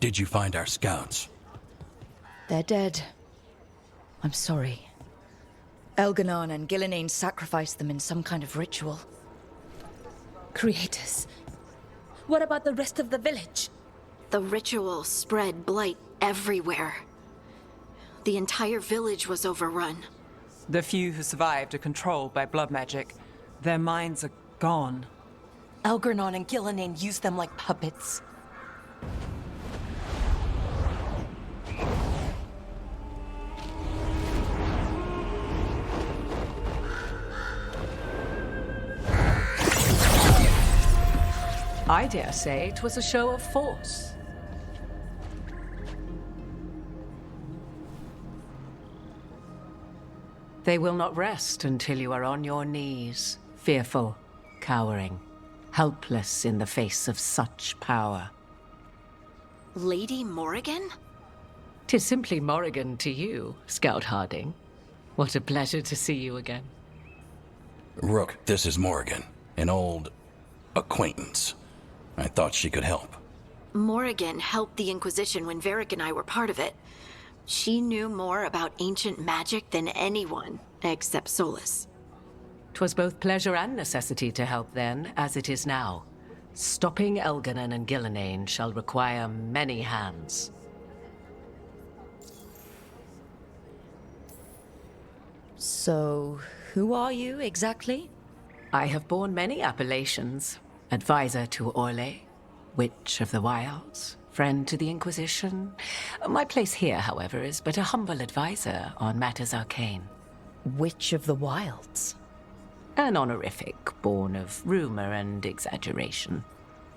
Did you find our scouts? They're dead. I'm sorry. Elganon and Gillenane sacrificed them in some kind of ritual. Creators. What about the rest of the village? The ritual spread blight everywhere. The entire village was overrun. The few who survived are controlled by blood magic. Their minds are gone. Elganon and Gillenane used them like puppets. I dare say it was a show of force. They will not rest until you are on your knees, fearful, cowering, helpless in the face of such power. Lady Morrigan? 'Tis simply Morrigan to you, Scout Harding. What a pleasure to see you again. Rook, this is Morrigan, an old acquaintance. I thought she could help. Morrigan helped the Inquisition when Varric and I were part of it. She knew more about ancient magic than anyone, except Solus. 'Twas both pleasure and necessity to help then, as it is now. Stopping Elganon and Gillenane shall require many hands. So, who are you exactly? I have borne many appellations. Advisor to Orle, Witch of the Wilds, friend to the Inquisition. My place here, however, is but a humble advisor on matters arcane. Witch of the Wilds? An honorific born of rumor and exaggeration.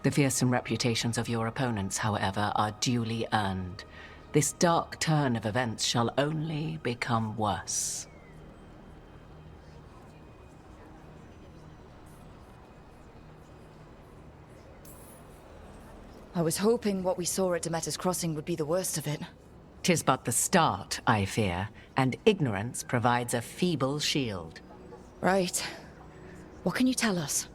The fearsome reputations of your opponents, however, are duly earned. This dark turn of events shall only become worse. I was hoping what we saw at Demeter's Crossing would be the worst of it. 'Tis but the start, I fear, and ignorance provides a feeble shield. Right. What can you tell us?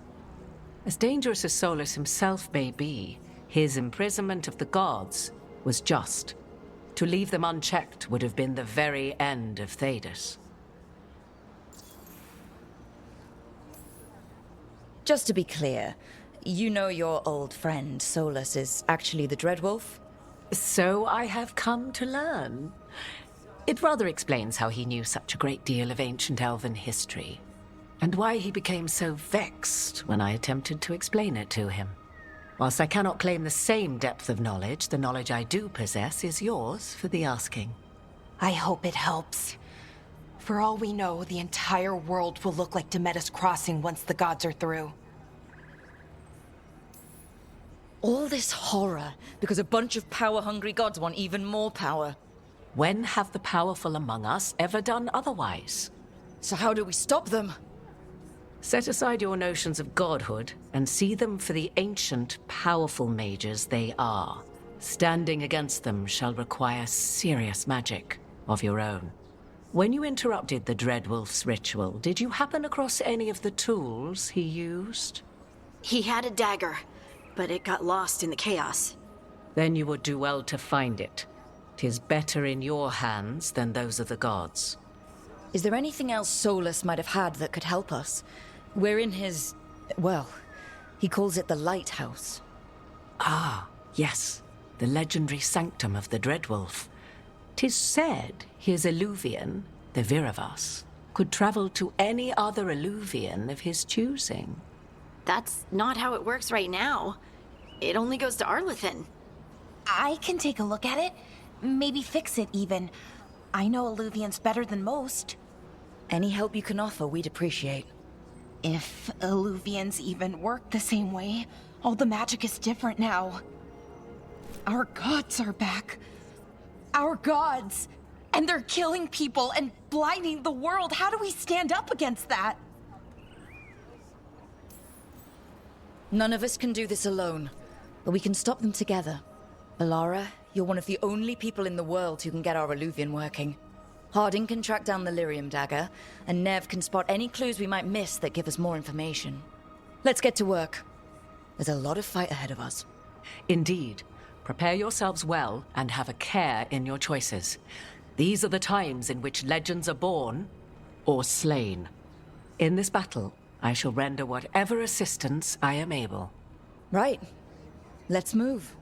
As dangerous as Solus himself may be, his imprisonment of the gods was just. To leave them unchecked would have been the very end of Thedas. Just to be clear, you know your old friend Solus is actually the Dreadwolf? So I have come to learn. It rather explains how he knew such a great deal of ancient elven history, and why he became so vexed when I attempted to explain it to him. Whilst I cannot claim the same depth of knowledge, the knowledge I do possess is yours for the asking. I hope it helps. For all we know, the entire world will look like Demeter's Crossing once the gods are through. All this horror because a bunch of power-hungry gods want even more power. When have the powerful among us ever done otherwise? So how do we stop them? Set aside your notions of godhood and see them for the ancient, powerful mages they are. Standing against them shall require serious magic of your own. When you interrupted the Dreadwolf's ritual, did you happen across any of the tools he used? He had a dagger, but it got lost in the chaos. Then you would do well to find it. 'Tis better in your hands than those of the gods. Is there anything else Solus might have had that could help us? We're in his... well, he calls it the Lighthouse. Ah, yes. The legendary sanctum of the Dreadwolf. 'Tis said his Illuvian, the Viravas, could travel to any other Illuvian of his choosing. That's not how it works right now. It only goes to Arlethan. I can take a look at it. Maybe fix it, even. I know Illuvians better than most. Any help you can offer, we'd appreciate. If Illuvians even work the same way, all the magic is different now. Our gods are back. Our gods! And they're killing people and blinding the world. How do we stand up against that? None of us can do this alone, but we can stop them together. Alara, you're one of the only people in the world who can get our Illuvian working. Harding can track down the Lyrium dagger, and Nev can spot any clues we might miss that give us more information. Let's get to work. There's a lot of fight ahead of us. Indeed. Prepare yourselves well and have a care in your choices. These are the times in which legends are born or slain. In this battle, I shall render whatever assistance I am able. Right. Let's move.